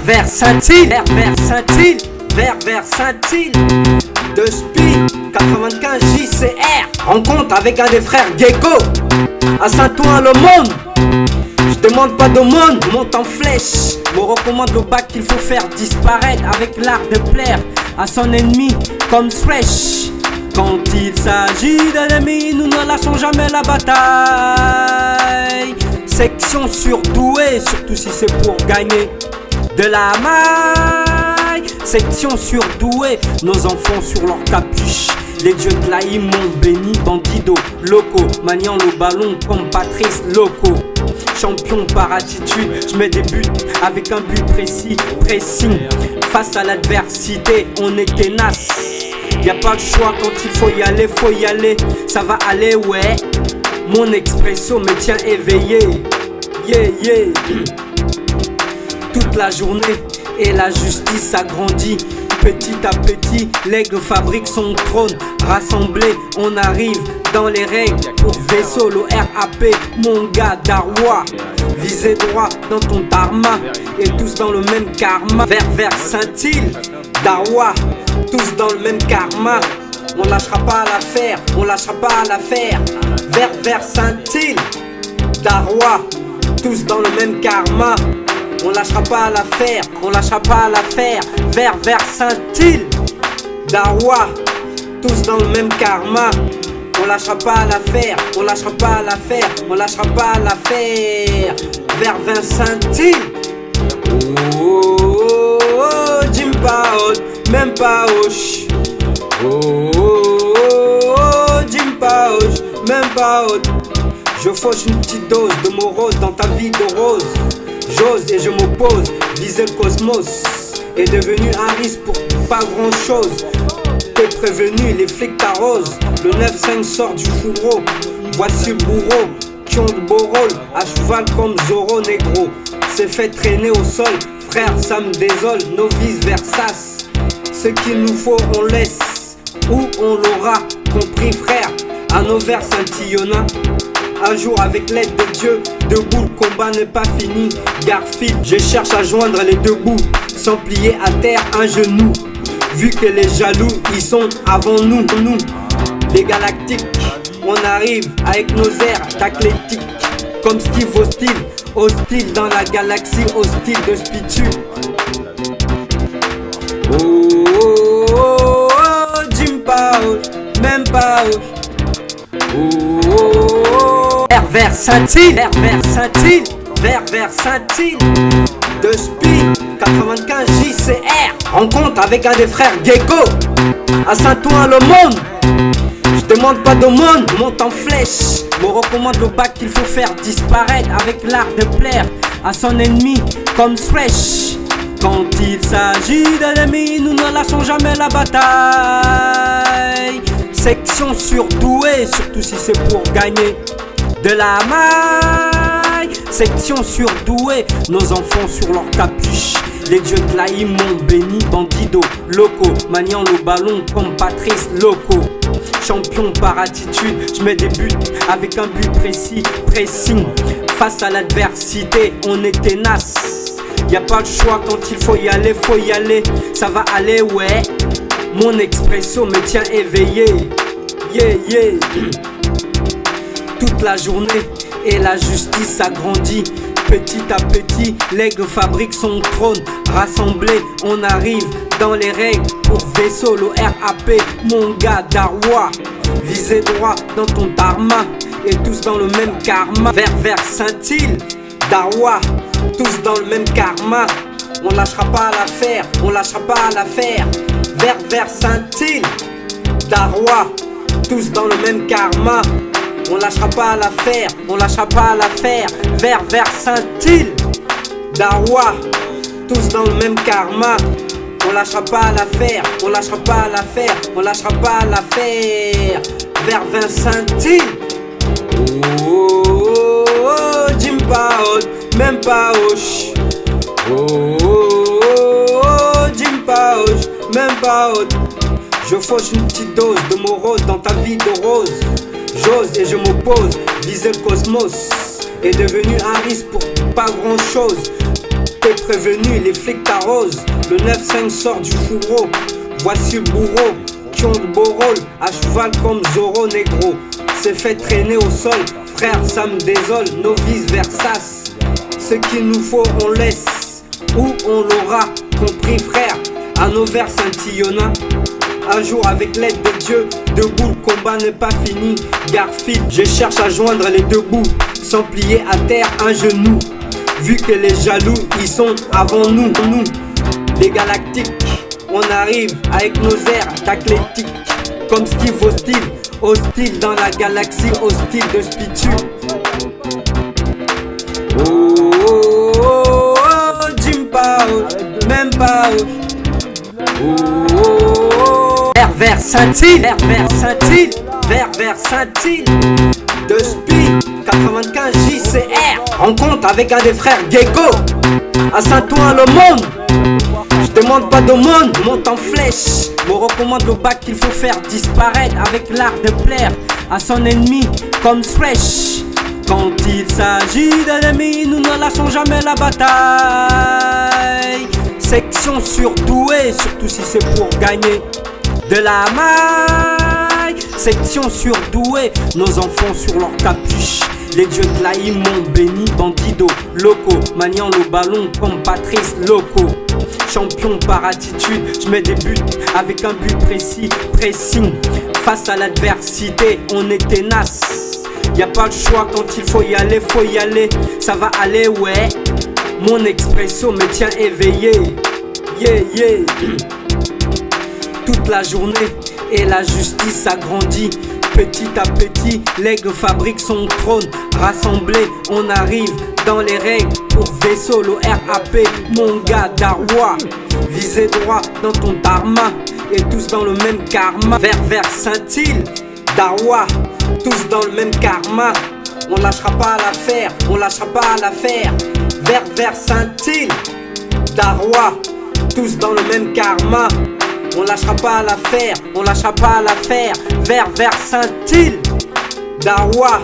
vers Saint-Île, vers Saint-Île, vers Saint-Île. De Speed 95 JCR. Rencontre avec un des frères Gecko à Saint-Ouen-le-Monde. Je demande pas d'aumône, monte en flèche. Me recommande le bac qu'il faut faire disparaître avec l'art de plaire à son ennemi comme Thresh. Quand il s'agit d'un ennemi, nous ne lâchons jamais la bataille. Section surdouée, surtout si c'est pour gagner de la maille. Section surdouée, nos enfants sur leur capuche. Les dieux de l'Aïm m'ont béni, bandido, loco, maniant le ballon comme Patrice Loco. Champion par attitude, je mets des buts avec un but précis, pressing. Face à l'adversité, on est tenace. Y'a pas de choix quand il faut y aller, ça va aller, ouais. Mon expresso me tient éveillé, yeah, yeah. Toute la journée et la justice s'agrandit. Petit à petit, l'aigle fabrique son trône. Rassemblés, on arrive dans les règles. Pour vaisseau, le RAP, mon gars Darwa. Visez droit dans ton dharma. Et tous dans le même karma. Vers Saint-Île, Darwa. Tous dans le même karma. On lâchera pas l'affaire, on lâchera pas l'affaire. Vers Saint-Île, Darwa. Tous dans le même karma. On lâchera pas l'affaire, on lâchera pas l'affaire. Vers Saint-Île, Darwa, tous dans le même karma. On lâchera pas l'affaire, on lâchera pas l'affaire, on lâchera pas l'affaire. Vers Saint-Île. Oh, oh, oh, Jim Paol, même pas hoche. Oh, oh, oh, Jim Paol, même pas hoche. Je fauche une petite dose de morose dans ta vie de rose. J'ose et je m'oppose, viser le cosmos est devenu un risque pour pas grand chose. T'es prévenu, les flics t'arrosent. Le 9-5 sort du fourreau. Voici le bourreau qui ont le beau rôle. À cheval comme Zorro Negro. C'est fait traîner au sol. Frère, ça me désole. Novice Versas. Ce qu'il nous faut, on laisse. Ou on l'aura compris, frère. À nos vers Saint-Illona. Un jour avec l'aide de Dieu, debout, le combat n'est pas fini. Garfield, je cherche à joindre les deux bouts, sans plier à terre un genou. Vu que les jaloux, ils sont avant nous, les galactiques. On arrive avec nos airs d'athlétique, comme Steve Hostile, hostile dans la galaxie hostile de Spitu. Oh, oh, oh, oh, Jim Paol, même pas oh. Oh, oh, oh. Vers Saint-Île, vers Saint-Île, vers Saint-Île. De Speed 95 JCR. Rencontre avec un des frères Gecko à Saint-Ouen-le-Monde. Je demande pas d'aumône, monte en flèche. Me recommande le bac qu'il faut faire disparaître avec l'art de plaire à son ennemi comme Thresh. Quand il s'agit d'un ennemi, nous ne lâchons jamais la bataille. Section surdouée, surtout si c'est pour gagner de la maille. Section surdouée, nos enfants sur leur capuche. Les dieux de l'Aïm m'ont béni, bandido, loco, maniant le ballon comme Patrice Loco. Champion par attitude, je mets des buts avec un but précis, pressing. Face à l'adversité, on est tenace. Y'a pas de choix quand il faut y aller, ça va aller, ouais. Mon expresso me tient éveillé, yeah, yeah. Toute la journée et la justice s'agrandit. Petit à petit, l'aigle fabrique son trône. Rassemblés, on arrive dans les règles. Pour vaisseau, le RAP, mon gars Darwa. Visez droit dans ton dharma. Et tous dans le même karma. Vers Saint-Île, Darwa. Tous dans le même karma. On lâchera pas l'affaire, on lâchera pas l'affaire. Vers Saint-Île, Darwa. Tous dans le même karma. On lâchera pas l'affaire, on lâchera pas l'affaire. Vers Saint-Île, Darwa. Tous dans le même karma. On lâchera pas l'affaire, on lâchera pas l'affaire, on lâchera pas l'affaire. Vers Saint-Île. Oh, oh, oh, oh, Jim Paol, même pas hoche. Oh, oh, oh, oh, Jim Paol, même pas hoche. Je fauche une petite dose de morose dans ta vie de rose. J'ose et je m'oppose, viser le cosmos est devenu un risque pour pas grand chose. T'es T'es prévenu, les flics t'arrosent. Le 9-5 sort du fourreau. Voici le bourreau qui ont le beau rôle. À cheval comme Zorro négro. C'est fait traîner au sol. Frère, ça me désole. Novice Versas. Ce qu'il nous faut, on laisse. Ou on l'aura compris, frère. À nos vers scintillonnants. Un jour avec l'aide de Dieu. Debout, le combat n'est pas fini. Garfield, je cherche à joindre les deux bouts. Sans plier à terre un genou. Vu que les jaloux, ils sont avant nous. Nous, les galactiques, on arrive avec nos airs d'athlétique. Comme Steve hostile, hostile dans la galaxie, hostile de Spitu. Oh, oh, oh, oh, Jim Pao, même pas. Oh, oh, oh. Vers Saint-Île, vers Saint-Île. De Speed 95 JCR. Rencontre avec un des frères Gecko. À Saint-Ouen le monde. Je demande pas d'aumône, monte en flèche. Me recommande le bac qu'il faut faire disparaître. Avec l'art de plaire à son ennemi comme Fresh. Quand il s'agit d'ennemis, nous ne lâchons jamais la bataille. Section surdouée, surtout si c'est pour gagner de la maille. Section surdouée, nos enfants sur leur capuche. Les dieux de l'Aïm m'ont béni, bandido, loco, maniant le ballon comme Patrice Loco. Champion par attitude, je mets des buts avec un but précis, pressing. Face à l'adversité, on est ténace. Y a pas le choix quand il faut y aller, ça va aller, ouais. Mon expresso me tient éveillé, yeah, yeah. Toute la journée et la justice s'agrandit. Petit à petit, l'aigle fabrique son trône. Rassemblés, on arrive dans les règles. Pour vaisseau, le RAP, mon gars Darwa. Visez droit dans ton dharma. Et tous dans le même karma. Vers Saint-Île, Darwa. Tous dans le même karma. On lâchera pas l'affaire, on lâchera pas l'affaire. Vers Saint-Île, Darwa. Tous dans le même karma. On lâchera pas l'affaire, on lâchera pas l'affaire. Vers Saint-Île, Darwa,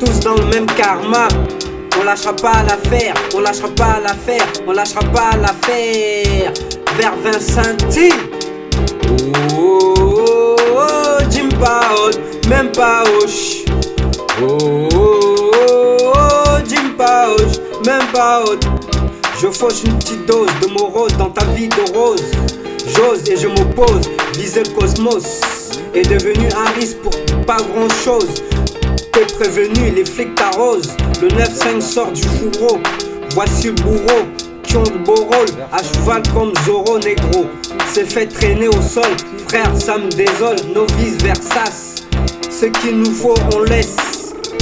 tous dans le même karma. On lâchera pas l'affaire, on lâchera pas l'affaire, on lâchera pas l'affaire. Vers Saint-Île. Oh, oh, oh, Jim Pao, même pas hoche. Oh, oh, oh, Jim Pao, même pas hoche. Je fauche une petite dose de morose dans ta vie de rose. J'ose et je m'oppose, viser le cosmos est devenu un risque pour pas grand chose. T'es prévenu, les flics t'arrosent. Le 9-5 sort du fourreau. Voici le bourreau qui ont le beau rôle. À cheval comme Zorro négro. C'est fait traîner au sol. Frère, ça me désole. Novice Versas. Ce qu'il nous faut, on laisse.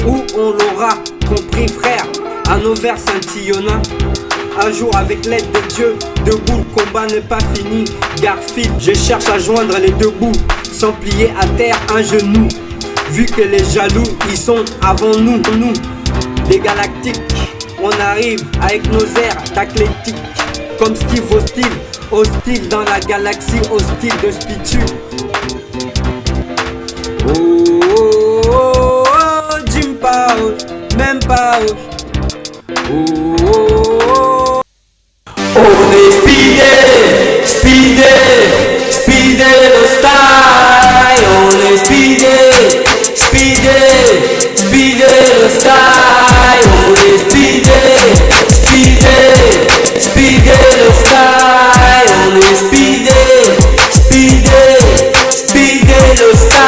Ou on l'aura compris, frère. À nos vers scintillonnants. Un jour avec l'aide de Dieu, debout, le combat n'est pas fini. Garfield, je cherche à joindre les deux bouts. Sans plier à terre un genou. Vu que les jaloux, ils sont avant nous. Nous, les galactiques, on arrive avec nos airs d'athlétique. Comme Steve hostile, hostile dans la galaxie, hostile de Spitu. Oh, oh, oh, oh, Jim Pao, même pas. Oh, oh, oh. On est speedé le style. On est speedé le style. On est speedé le style. On est speedé le style.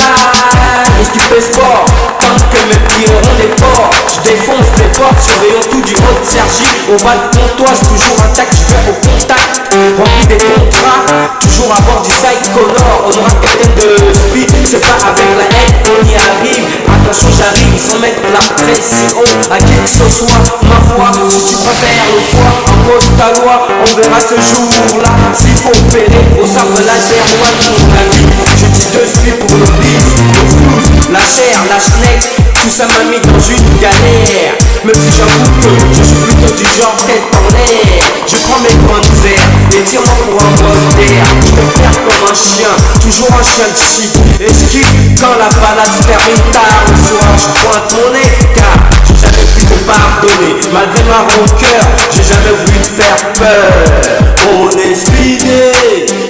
Et tu fais sport, tant que mes pieds auront des ports. Je défonce les portes, surveillant tout du haut de Sergi. Au bas de comptoir, toujours intact, je vais au contact. Rempli des contrats, toujours à bord du Psychonor. On aura quelqu'un de speed, c'est pas avec la haine, on y arrive. Attention, j'arrive sans mettre la pression à qui que ce soit. Ma foi, si tu préfères le foie, impose ta loi, on verra ce jour-là. S'il faut opérer au sabre laser, moi pour la vie. Je dis de suite pour le bif, le flouze, la chair, la schneck. Tout ça m'a mis dans une galère. Même si j'avoue que je suis plutôt du genre tête en l'air. Je prends mes grandes airs et tire-moi pour un bol d'air. Je peux faire comme un chien, toujours toujours un chien de shit. Et je kiffe quand la balade se termine tard le soir. Je pointe mon nez car j'ai jamais pu te pardonner. Malgré ma rancœur, j'ai jamais voulu te faire peur. On est speedé,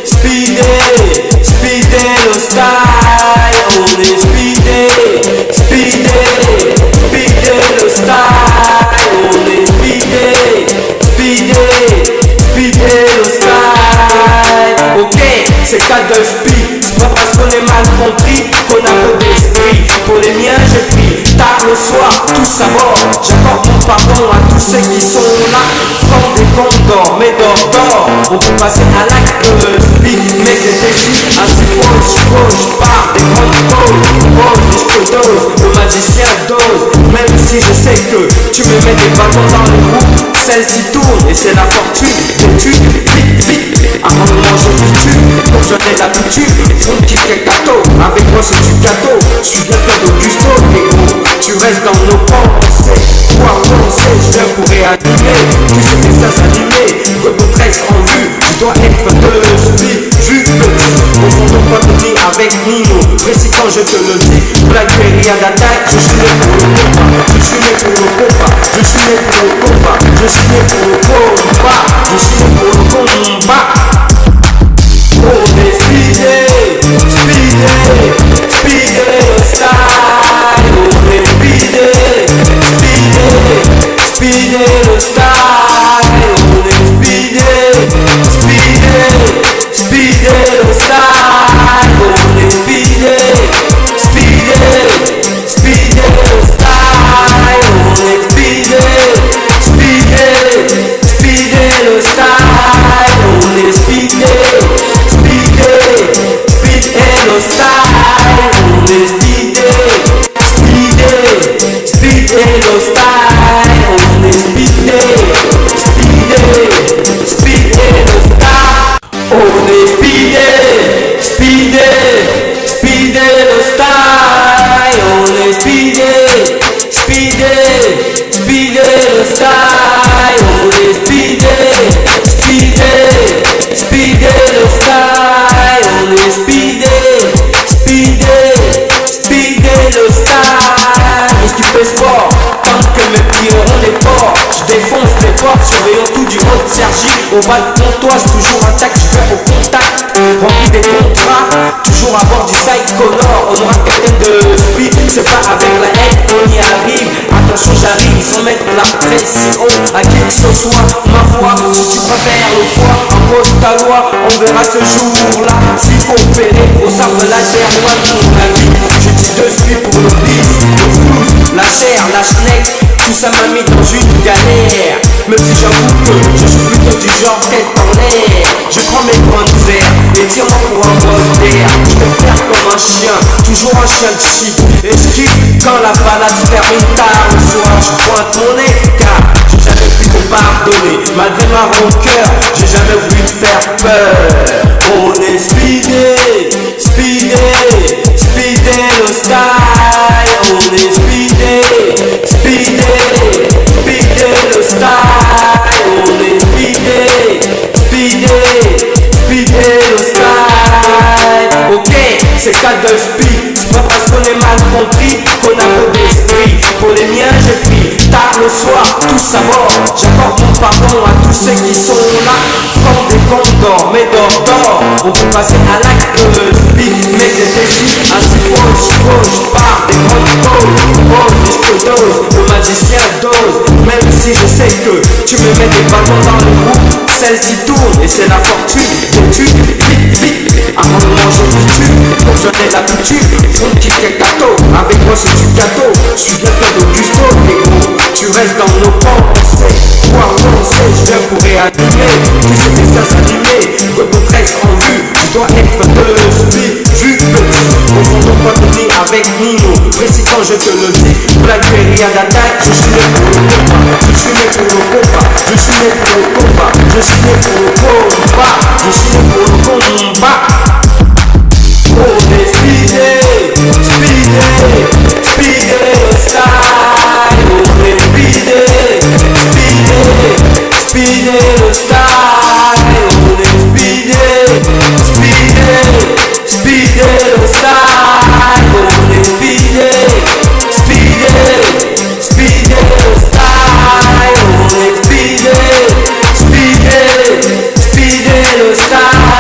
speedé, speedé le style. On est speedé, speedé, speedé le style. On est speedé, speedé, speedé le style. Ok, c'est cas de speed. C'est pas parce qu'on est mal compris qu'on a peu d'esprit. Pour les miens j'ai pris tard le soir, tout ça mort. J'apporte mon pardon à tous ceux qui sont là. Comme des condors, mais dors. On peut passer à l'acte de speed. Mais j'ai décidé ainsi gauche par des grandes causes. Pose, je dose, le magicien dose. Même si je sais que tu me mets des bâtons dans le cou, celle-ci tourne et c'est la fortune. Tu vite, avant de manger du tube. Comme j'en ai l'habitude, on kiffe quel gâteau. Avec moi c'est du gâteau, je suis bien plein d'Augusto, négro. Tu restes dans nos pensées, pouvoir penser, je viens pour réanimer. Tu sais que ça s'animer, Gogo 13 en vue. Tu dois être de speed, vu petit. Au fond de pas de dire avec Nino, précis quand je te le dis. Black guérilla d'attaque, je suis né pour le combat. Je suis né pour le combat, je suis né pour le combat. Je suis né pour le combat, je suis né pour le combat. On est speedé, speedé, speedé le style. On est speedé, speedé, speedé le style. On est speedé, speedé, speedé le style. On est speedé, speedé, speedé le style. On est speedé, speedé, speedé le style. On est speedé. Le style, on est speedé, speedé, speedé le style, on est speedé, speedé, speedé le style, on est speedé, speedé, speedé le style, on est speedé, speedé, speedé le style, on est speedé, speedé, speedé le style, on est speedé. Sport, tant que mes pieds auront les ports, je défonce les portes, surveillant tout du haut de Sergi. Au bas de comptoir, toujours intact, je vais au contact. Rempli des contrats, toujours à bord du Psychonor. On aura quelqu'un de speed, c'est pas avec la haine, on y arrive. Attention, j'arrive sans mettre la pression à qui que ce soit. Ma foi, si tu préfères le foie, impose ta loi, on verra ce jour-là. S'il faut opérer au sable laser, moi mon ami, je dis de speed pour le bis, le flouze, la chair, la schneck, tout ça m'a mis dans une galère. Même si j'avoue que je suis plutôt du genre tête en l'air. Je prends mes grandes verres et tire-moi pour un bol d'air. Je vais faire comme un chien, toujours un chien de shit. Et je kiffe quand la balade se termine tard le soir. Je pointe mon nez car j'ai jamais pu te pardonner. Malgré ma rancœur, j'ai jamais voulu te faire peur. On est speedé, speedé, speedé le style. On est speedé, speedé, speedé le style. On est speedé, speedé, speedé le style. Ok, c'est cas de speed. C'est pas parce qu'on est mal compris qu'on a peu d'esprit. Pour les miens j'ai pris tard le soir, tout ça mort. J'apporte mon pardon à tous ceux qui sont là. Comme des condors, mais dors. On peut passer à l'acte de speed. Mais j'ai décidé ainsi gauche par des grandes causes. Pose, je dose, le magicien dose. Même si je sais que tu me mets des bâtons dans le cou, celle-ci tourne et c'est la fortune. Tu vite, avant de manger du tube. Comme j'en ai l'habitude, on kiffe quel gâteau. Avec moi c'est du gâteau, je suis bien plein d'Augusto, négro. Tu restes dans nos pensées, pouvoir penser, je viens pour réanimer. Tu sais que ça s'animer, Gogo 13 en vue. Tu dois être de speed, vu petit. Au fond de pas de dire avec Nino, précis quand je te le dis. Black guérilla d'attaque, je suis né pour le combat. Je suis né pour le combat, je suis né pour le combat. Je suis né pour le combat, je suis né pour le combat. On est speedé, speedé, speedé le style. On est speedé, speedé, speedé le style. On est speedé, speedé, speedé. ça.